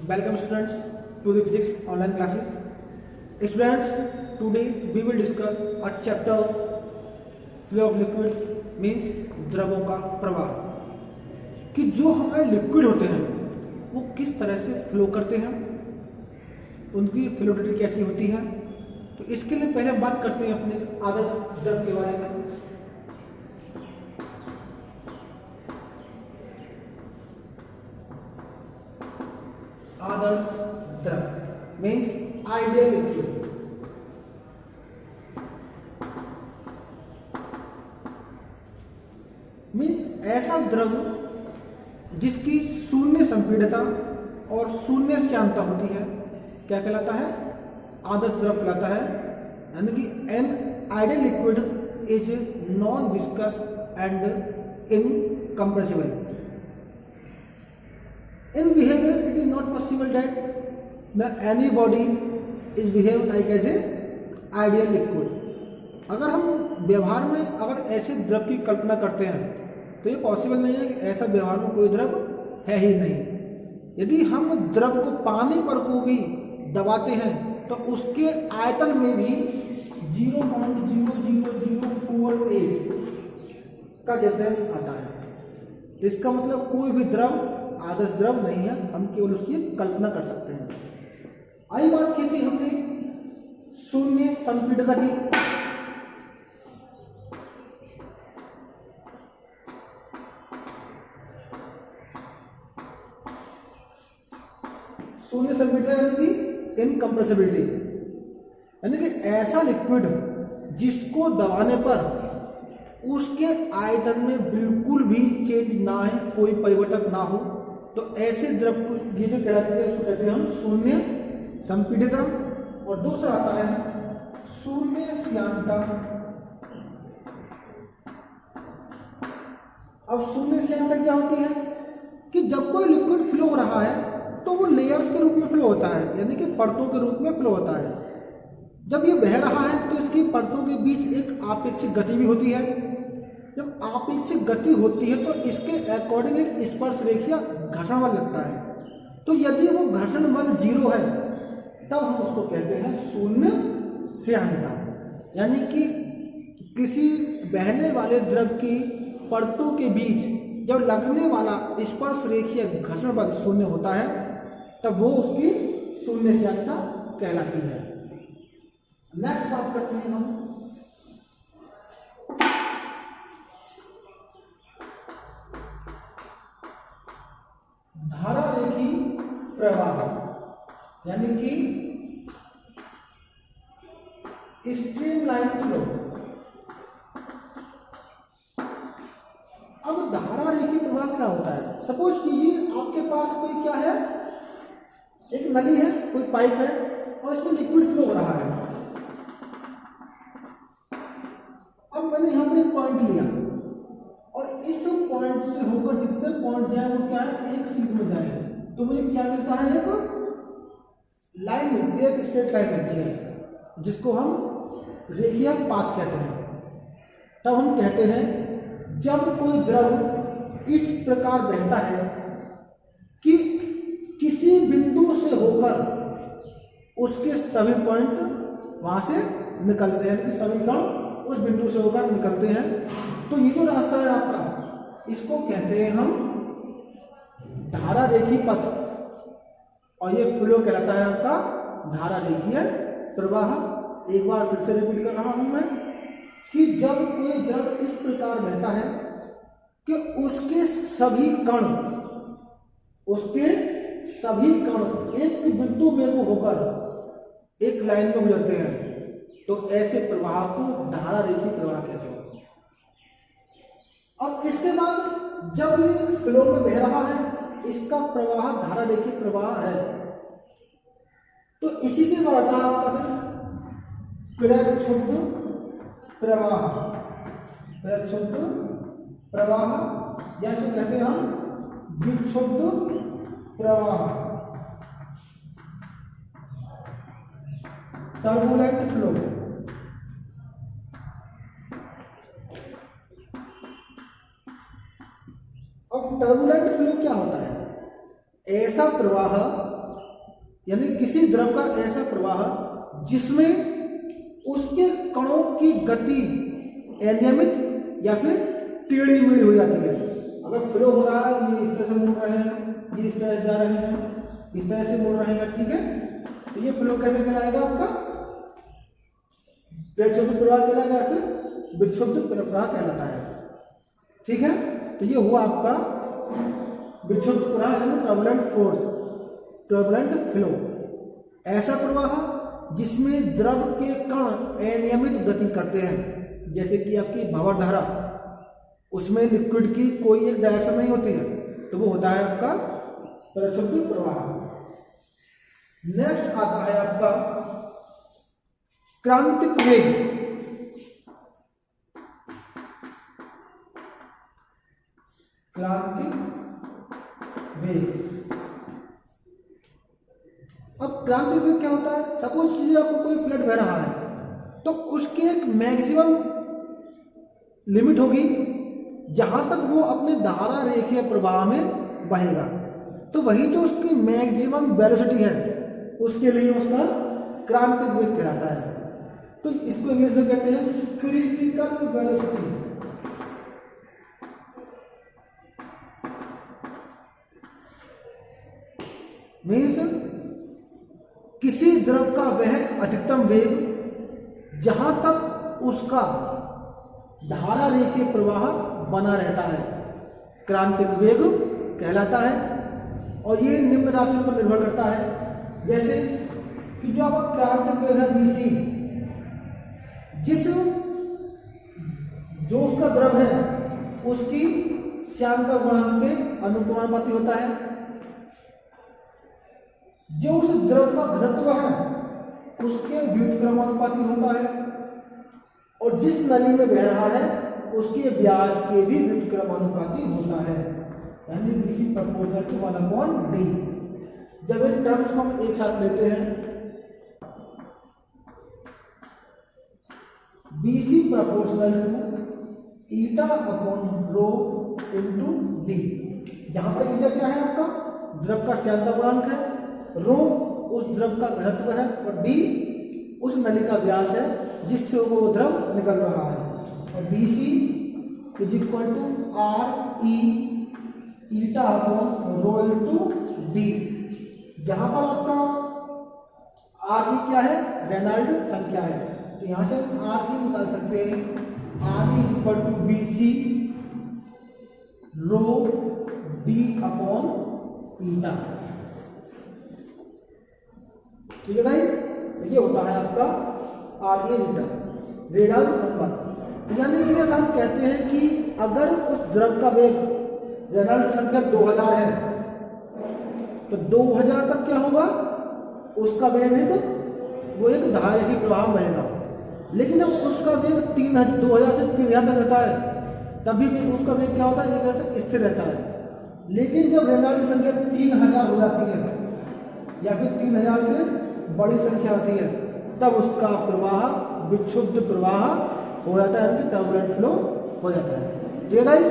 Welcome students to the physics online classes. Students, today we will discuss a chapter flow of liquid means द्रवों का प्रवाह कि जो हमारे liquid होते हैं वो किस तरह से फ्लो करते हैं, उनकी फ्लूइडिटी कैसी होती है। तो इसके लिए पहले बात करते हैं अपने आदर्श द्रव के बारे में। आदर्श द्रव मीन्स आइडियल लिक्विड। मीन्स ऐसा द्रव जिसकी शून्य संपीडता और शून्य श्यानता होती है, क्या कहलाता है? आदर्श द्रव कहलाता है। यानी कि an ideal liquid is non viscous and incompressible. In behavior, it is not possible that any body is behave like as a ideal liquid. अगर हम व्यवहार में अगर ऐसे द्रव की कल्पना करते हैं तो ये पॉसिबल नहीं है कि ऐसा व्यवहार में कोई द्रव है ही नहीं। यदि हम द्रव को पानी पर को भी दबाते हैं तो उसके आयतन में भी 0.00048 का डिफरेंस आता है। इसका मतलब कोई भी द्रव आदर्श द्रव नहीं है, हम केवल उसकी कल्पना कर सकते हैं। आई बात की थी हमने शून्य संपीडता की। शून्य संपीडता यानी कि इनकम्प्रेसिबिलिटी, यानी कि ऐसा लिक्विड जिसको दबाने पर उसके आयतन में बिल्कुल भी चेंज ना है, कोई परिवर्तन ना हो, तो ऐसे द्रव को ये जो कहलाते हैं उसको कहते हैं हम शून्य संपीडिता। और दूसरा आता है शून्य श्यानता। अब शून्य श्यानता क्या होती है कि जब कोई लिक्विड फ्लो हो रहा है तो वो लेयर्स के रूप में फ्लो होता है, यानी कि परतों के रूप में फ्लो होता है। जब ये बह रहा है तो इसकी परतों के बीच एक आपेक्षिक गति भी होती है। जब आपेक्षिक गति होती है तो इसके अकॉर्डिंग एक स्पर्श रेखीय घर्षण बल लगता है। तो यदि वो घर्षण बल 0 है तब हम उसको कहते हैं शून्य श्यानता। यानी कि किसी बहने वाले द्रव की परतों के बीच जब लगने वाला स्पर्श रेखीय घर्षण बल शून्य होता है तब वो उसकी शून्य श्यानता कहलाती है। नेक्स्ट बात करते हैं हम धारा रेखी प्रवाह, यानी कि स्ट्रीमलाइन फ्लो। अब धारा रेखी प्रवाह क्या होता है? सपोज कीजिए आपके पास कोई क्या है, एक नली है, कोई पाइप है और इसमें लिक्विड फ्लो हो रहा है। अब मैंने यहां पर एक पॉइंट लिया और इस पॉइंट से होकर जितने पॉइंट जाए वो क्या है, एक सीध में जाए, तो मुझे क्या मिलता है? एक लाइन मिलती है, एक स्ट्रेट लाइन मिलती है जिसको हम रेखीय पाथ कहते हैं। तब हम कहते हैं जब कोई द्रव इस प्रकार बहता है कि किसी बिंदु से होकर उसके सभी पॉइंट वहां से निकलते हैं, कि सभी कण उस बिंदु से होकर निकलते हैं, तो ये जो रास्ता है आपका इसको कहते हैं हम धारा रेखी पथ। और ये फ्लो कहलाता है आपका धारा रेखीय प्रवाह। एक बार फिर से रिपीट कर रहा हूं मैं कि जब कोई द्रव इस प्रकार बहता है कि उसके सभी कण एक बिंदु में वो होकर एक लाइन में गुजरते हैं, तो ऐसे प्रवाह को धारा रेखी प्रवाह कहते हैं। अब इसके बाद जब ये फ्लो में बह रहा है, इसका प्रवाह धारा रेखी प्रवाह है, तो इसी के बाद आपका प्रक्षुब्ध प्रवाह या जो कहते हैं हम विक्षुब्ध प्रवाह, टर्बुलेंट फ्लो। अब टर्बुलेंट फ्लो क्या होता है? ऐसा प्रवाह यानी किसी द्रव का ऐसा प्रवाह जिसमें उसके कणों की गति अनियमित या फिर टेढ़ी मेढ़ी हो जाती है। अगर फ्लो हो रहा है, ये इस तरह से मुड़ रहे हैं, ये इस तरह से जा रहे हैं, इस तरह से मुड़ रहे हैं, ठीक है, तो ये फ्लो कैसे कहलाएगा आपका? प्रक्षुब्ध प्रवाह कहलाएगा, फिर विक्षुब्ध प्रवाह कहलाता है। ठीक है, तो ये हुआ आपका विक्षुब्ध प्रवाह यानी टर्बुलेंट फोर्स, टर्बुलेंट फ्लो। ऐसा प्रवाह जिसमें द्रव के कण अनियमित गति करते हैं, जैसे कि आपकी भंवर धारा, उसमें लिक्विड की कोई एक डायरेक्शन नहीं होती है, तो वो होता है आपका प्रक्षुब्ध प्रवाह। नेक्स्ट आता है आपका क्रांतिक वेग। क्रांतिक वेग। अब क्रांतिक वेग क्या होता है? सपोज कीजिए आपको कोई फ्लड बह रहा है, तो उसकी एक मैक्सिमम लिमिट होगी जहां तक वो अपने धारा रेखीय प्रवाह में बहेगा, तो वही जो उसकी मैक्सिमम वेलोसिटी है उसके लिए उसका क्रांतिक वेग कहलाता है। तो इसको इंग्लिश में कहते हैं क्रिटिकल वेलोसिटी। मीन्स किसी द्रव का वह अधिकतम वेग जहां तक उसका धारा रेखीय प्रवाह बना रहता है, क्रांतिक वेग कहलाता है। और ये निम्न राशियों पर निर्भर करता है, जैसे कि जो आपका क्रांतिक वेग है BC, जो उसका द्रव है उसकी श्यानता गुणांक के अनुक्रमानुपाती होता है। जो उस द्रव का घनत्व है उसके व्युत्क्रमानुपाती होता है, और जिस नली में बह रहा है उसके व्यास के भी व्युत्क्रमानुपाती होता है, यानी BC प्रोपोर्शनल टू 1/d। जब इन टर्म्स को हम एक साथ लेते हैं, BC proportional to eta upon rho into D, जहां पर ईटा क्या है आपका द्रव का श्यानता गुणांक है, रो उस द्रव का घनत्व है, और डी उस नली का व्यास है जिससे वो द्रव निकल रहा है। और BC is equal to R E eta upon rho into D, जहां पर आपका आर ई क्या है? रेनॉल्ड संख्या है, तो यहां से हम आर ई निकाल सकते हैं। R E equal to BC rho D upon eta. ठीक है गाइस, तो ये होता है आपका R E eta, Reynold number. यानी कि अगर हम कहते हैं कि अगर उस द्रव का वेग रेनॉल्ड संख्या 2000 है, तो 2000 तक क्या होगा? उसका वेग है तो वो एक धारा रेखीय प्रवाह बहेगा। लेकिन जब उसका वेग 2000 से 3000 तक रहता है, तभी भी उसका वेग क्या होता है? एक तरह से स्थिर रहता है। लेकिन जब रेनॉल्ड संख्या 3000 हो जाती है या फिर 3000 से बड़ी संख्या होती है, तब उसका प्रवाह विक्षुब्ध प्रवाह हो जाता है, टर्बुलेंट फ्लो हो जाता है। ठीक है गाइस।